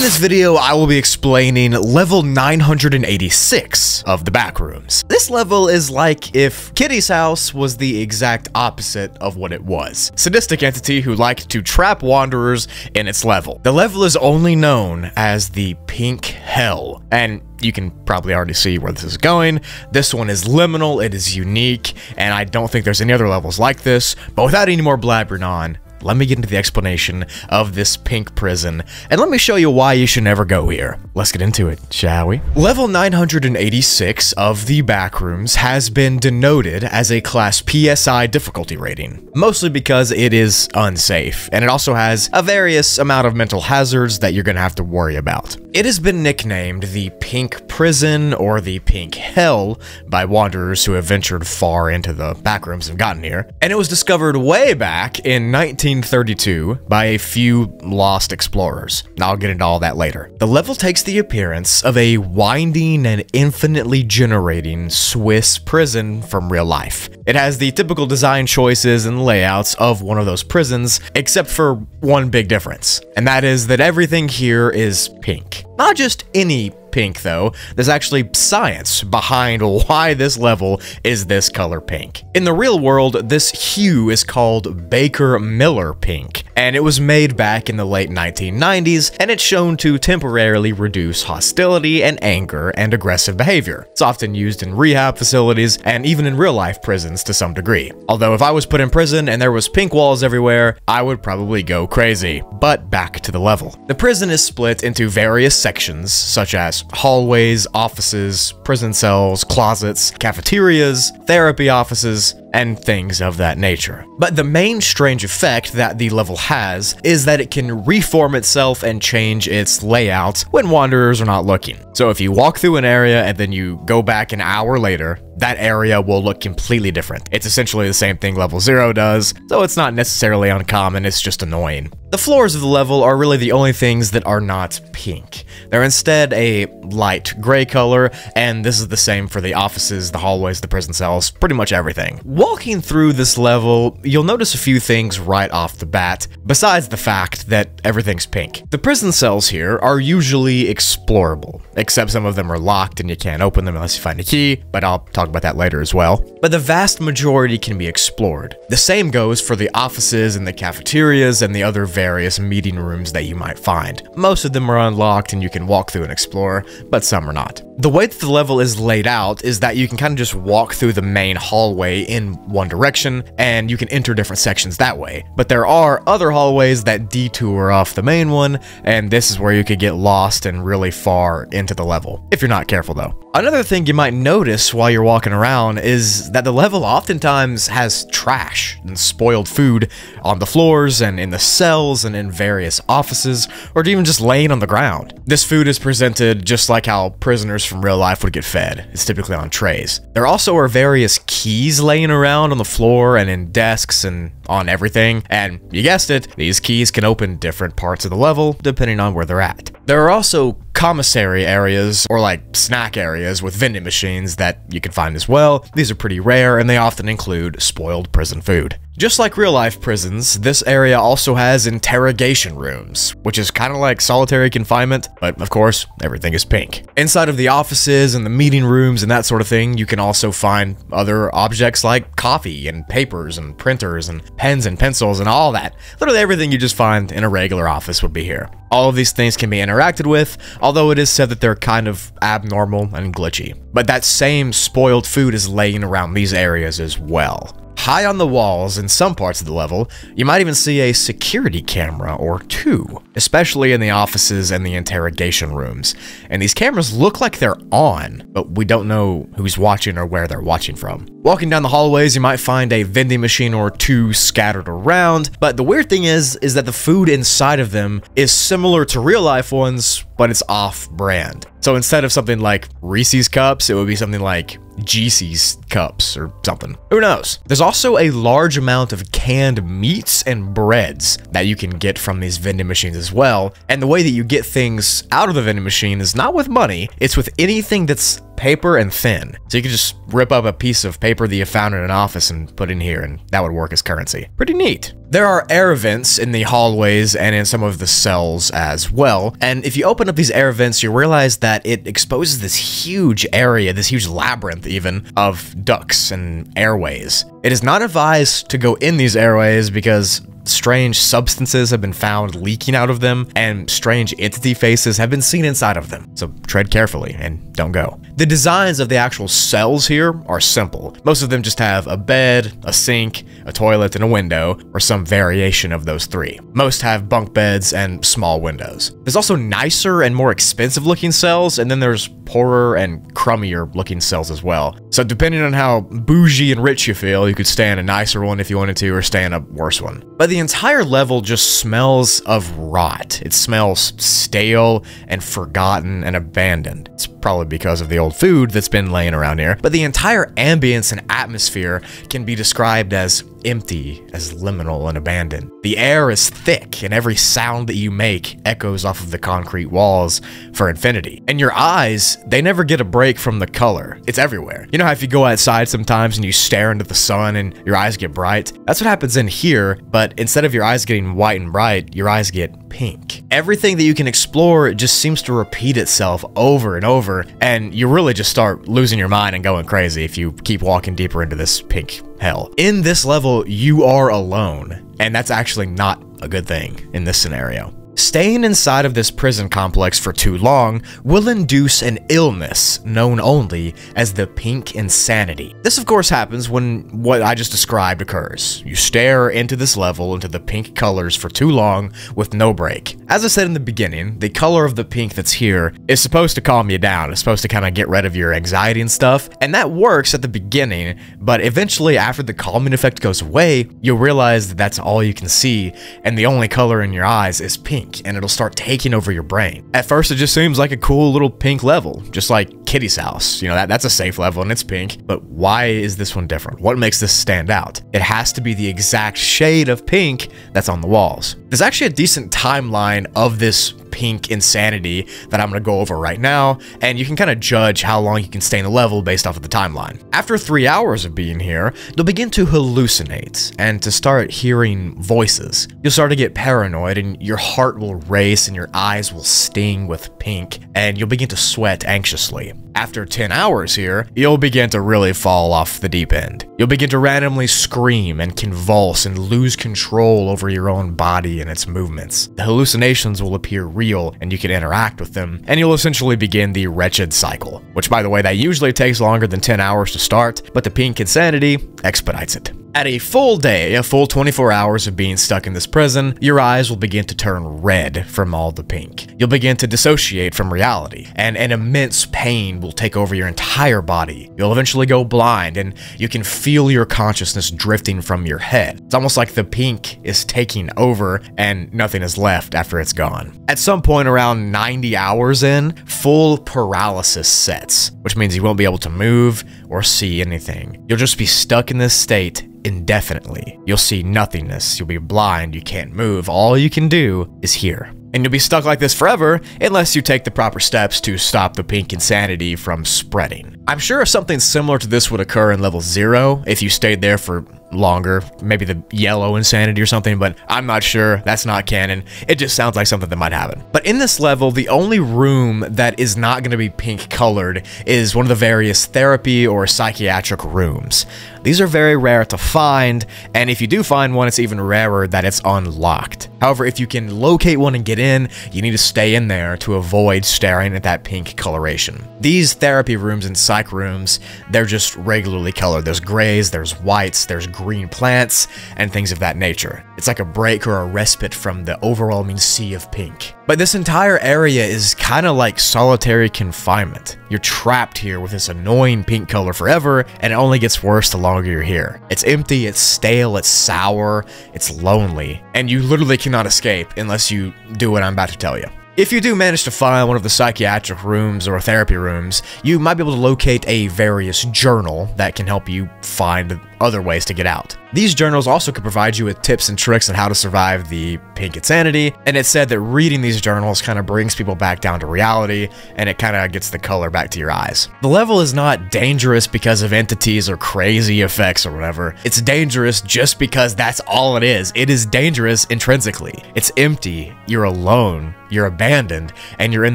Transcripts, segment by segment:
this video, I will be explaining level 986 of the Backrooms. This level is like if Kitty's house was the exact opposite of what it was. Sadistic entity who liked to trap wanderers in its level. The level is only known as the Pink Hell, and you can probably already see where this is going. This one is liminal, it is unique, and I don't think there's any other levels like this. But without any more blabbering on, let me get into the explanation of this pink prison, and let me show you why you should never go here. Let's get into it, shall we? Level 986 of the Backrooms has been denoted as a Class PSI difficulty rating, mostly because it is unsafe, and it also has a various amount of mental hazards that you're gonna have to worry about. It has been nicknamed the Pink Prison or the Pink Hell by wanderers who have ventured far into the Backrooms and gotten here, and it was discovered way back in 1932 by a few lost explorers. I'll get into all that later. The level takes the appearance of a winding and infinitely generating Swiss prison from real life. It has the typical design choices and layouts of one of those prisons, except for one big difference, and that is that everything here is pink. Not just any pink though, there's actually science behind why this level is this color pink. In the real world, this hue is called Baker-Miller pink, and it was made back in the late 1990s, and it's shown to temporarily reduce hostility and anger and aggressive behavior. It's often used in rehab facilities and even in real life prisons to some degree. Although if I was put in prison and there was pink walls everywhere, I would probably go crazy. But back to the level. The prison is split into various sections, such as hallways, offices, prison cells, closets, cafeterias, therapy offices, and things of that nature. But the main strange effect that the level has is that it can reform itself and change its layout when wanderers are not looking. So if you walk through an area and then you go back an hour later, that area will look completely different. It's essentially the same thing level 0 does, so it's not necessarily uncommon, it's just annoying. The floors of the level are really the only things that are not pink. They're instead a light gray color, and this is the same for the offices, the hallways, the prison cells, pretty much everything. Walking through this level, you'll notice a few things right off the bat, besides the fact that everything's pink. The prison cells here are usually explorable, except some of them are locked and you can't open them unless you find a key, but I'll talk about that later as well. But the vast majority can be explored. The same goes for the offices and the cafeterias and the other various meeting rooms that you might find. Most of them are unlocked and you can walk through and explore, but some are not. The way that the level is laid out is that you can kind of just walk through the main hallway in one direction, and you can enter different sections that way. But there are other hallways that detour off the main one, and this is where you could get lost and really far into the level, if you're not careful though. Another thing you might notice while you're walking around is that the level oftentimes has trash and spoiled food on the floors and in the cells and in various offices, or even just laying on the ground. This food is presented just like how prisoners from real life would get fed. It's typically on trays. There also are various keys laying around on the floor and in desks and on everything, and you guessed it, these keys can open different parts of the level depending on where they're at. There are also commissary areas, or like snack areas with vending machines that you can find as well. These are pretty rare and they often include spoiled prison food. Just like real life prisons, this area also has interrogation rooms, which is kind of like solitary confinement, but of course, everything is pink. Inside of the offices and the meeting rooms and that sort of thing, you can also find other objects like coffee and papers and printers and pens and pencils and all that. Literally everything you just find in a regular office would be here. All of these things can be interacted with, although it is said that they're kind of abnormal and glitchy. But that same spoiled food is laying around these areas as well. High on the walls in some parts of the level, you might even see a security camera or two, especially in the offices and the interrogation rooms. And these cameras look like they're on, but we don't know who's watching or where they're watching from. Walking down the hallways, you might find a vending machine or two scattered around, but the weird thing is that the food inside of them is similar to real life ones, but it's off-brand. So instead of something like Reese's Cups, it would be something like GC's Cups or something. Who knows? There's also a large amount of canned meats and breads that you can get from these vending machines as well. And the way that you get things out of the vending machine is not with money, it's with anything that's paper and thin. So you could just rip up a piece of paper that you found in an office and put in here, and that would work as currency. Pretty neat. There are air vents in the hallways and in some of the cells as well, and if you open up these air vents, you realize that it exposes this huge area, this huge labyrinth even, of ducts and airways. It is not advised to go in these airways because strange substances have been found leaking out of them, and strange entity faces have been seen inside of them. So tread carefully and don't go. The designs of the actual cells here are simple. Most of them just have a bed, a sink, a toilet, and a window, or some variation of those three. Most have bunk beds and small windows. There's also nicer and more expensive looking cells, and then there's poorer and crummier looking cells as well. So depending on how bougie and rich you feel, you could stay in a nicer one if you wanted to, or stay in a worse one. But the entire level just smells of rot. It smells stale and forgotten and abandoned. It's probably because of the old food that's been laying around here. But the entire ambience and atmosphere can be described as empty, as liminal and abandoned. The air is thick, and every sound that you make echoes off of the concrete walls for infinity. And your eyes, they never get a break from the color. It's everywhere. You know how if you go outside sometimes and you stare into the sun and your eyes get bright? That's what happens in here, but instead of your eyes getting white and bright, your eyes get pink. Everything that you can explore just seems to repeat itself over and over, and you really just start losing your mind and going crazy if you keep walking deeper into this pink hell. In this level, you are alone, and that's actually not a good thing in this scenario. Staying inside of this prison complex for too long will induce an illness known only as the pink insanity. This of course happens when what I just described occurs. You stare into this level, into the pink colors for too long with no break. As I said in the beginning, the color of the pink that's here is supposed to calm you down. It's supposed to kind of get rid of your anxiety and stuff, and that works at the beginning, but eventually after the calming effect goes away, you'll realize that that's all you can see, and the only color in your eyes is pink. And it'll start taking over your brain. At first, it just seems like a cool little pink level, just like Kitty's house. You know, that's a safe level and it's pink, but why is this one different? What makes this stand out? It has to be the exact shade of pink that's on the walls. There's actually a decent timeline of this pink insanity that I'm going to go over right now, and you can kind of judge how long you can stay in the level based off of the timeline. After 3 hours of being here, you'll begin to hallucinate and to start hearing voices. You'll start to get paranoid, and your heart will race and your eyes will sting with pink, and you'll begin to sweat anxiously. After 10 hours here, you'll begin to really fall off the deep end. You'll begin to randomly scream and convulse and lose control over your own body and its movements. The hallucinations will appear real and you can interact with them, and you'll essentially begin the wretched cycle, which by the way, that usually takes longer than 10 hours to start, but the pink insanity expedites it. At a full day, a full 24 hours of being stuck in this prison, your eyes will begin to turn red from all the pink. You'll begin to dissociate from reality, and an immense pain will take over your entire body. You'll eventually go blind, and you can feel your consciousness drifting from your head. It's almost like the pink is taking over, and nothing is left after it's gone. At some point around 90 hours in, full paralysis sets, which means you won't be able to move or see anything. You'll just be stuck in this state indefinitely. You'll see nothingness, you'll be blind, you can't move, all you can do is hear. And you'll be stuck like this forever unless you take the proper steps to stop the pink insanity from spreading. I'm sure something similar to this would occur in level 0 if you stayed there for longer, maybe the yellow insanity or something, but I'm not sure. That's not canon. It just sounds like something that might happen. But in this level, the only room that is not going to be pink colored is one of the various therapy or psychiatric rooms. These are very rare to find, and if you do find one, it's even rarer that it's unlocked. However, if you can locate one and get in, you need to stay in there to avoid staring at that pink coloration. These therapy rooms and psych rooms, they're just regularly colored. There's grays, there's whites, there's green plants, and things of that nature. It's like a break or a respite from the overwhelming sea of pink. But this entire area is kind of like solitary confinement. You're trapped here with this annoying pink color forever, and it only gets worse the longer you're here. It's empty, it's stale, it's sour, it's lonely, and you literally cannot escape unless you do what I'm about to tell you. If you do manage to find one of the psychiatric rooms or therapy rooms, you might be able to locate a various journal that can help you find other ways to get out. These journals also could provide you with tips and tricks on how to survive the pink insanity, and it's said that reading these journals kind of brings people back down to reality, and it kind of gets the color back to your eyes. The level is not dangerous because of entities or crazy effects or whatever. It's dangerous just because that's all it is. It is dangerous intrinsically. It's empty, you're alone, you're abandoned, and you're in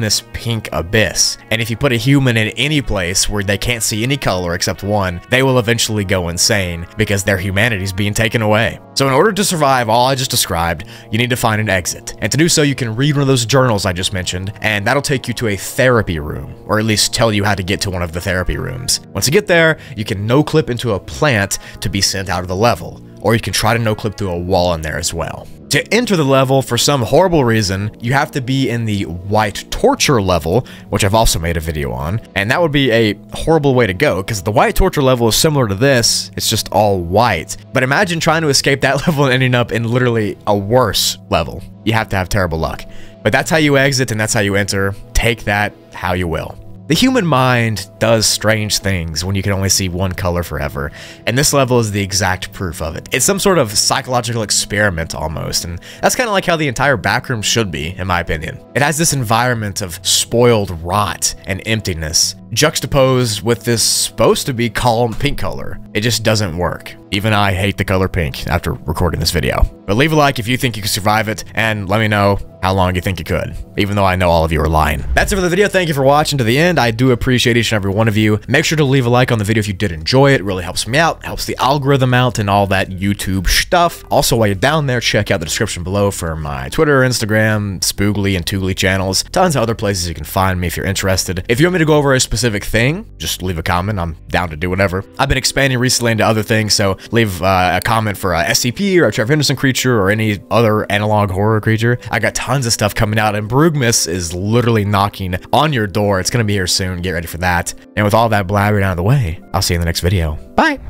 this pink abyss. And if you put a human in any place where they can't see any color except one, they will eventually go insane because their humanity is being taken away. So in order to survive all I just described, you need to find an exit. And to do so, you can read one of those journals I just mentioned, and that'll take you to a therapy room, or at least tell you how to get to one of the therapy rooms. Once you get there, you can no-clip into a plant to be sent out of the level, or you can try to no-clip through a wall in there as well. To enter the level, for some horrible reason, you have to be in the white torture level, which I've also made a video on, and that would be a horrible way to go, because the white torture level is similar to this, it's just all white. But imagine trying to escape that level and ending up in literally a worse level. You have to have terrible luck. But that's how you exit and that's how you enter. Take that how you will. The human mind does strange things when you can only see one color forever, and this level is the exact proof of it. It's some sort of psychological experiment almost, and that's kind of like how the entire Backrooms should be, in my opinion. It has this environment of spoiled rot and emptiness, juxtaposed with this supposed to be calm pink color. It just doesn't work. Even I hate the color pink after recording this video. But leave a like if you think you can survive it, and let me know how long you think you could, even though I know all of you are lying. That's it for the video. Thank you for watching to the end. I do appreciate each and every one of you. Make sure to leave a like on the video if you did enjoy it. It really helps me out, helps the algorithm out, and all that YouTube stuff. Also, while you're down there, check out the description below for my Twitter, Instagram, Spoogly, and Toogly channels. Tons of other places you can find me if you're interested. If you want me to go over a specific thing, just leave a comment. I'm down to do whatever. I've been expanding recently into other things, so leave a comment for a SCP or a Trevor Henderson creature or any other analog horror creature. I got tons of stuff coming out, and Backrooms is literally knocking on your door. It's gonna be here soon. Get ready for that. And with all that blabbering out of the way, I'll see you in the next video. Bye!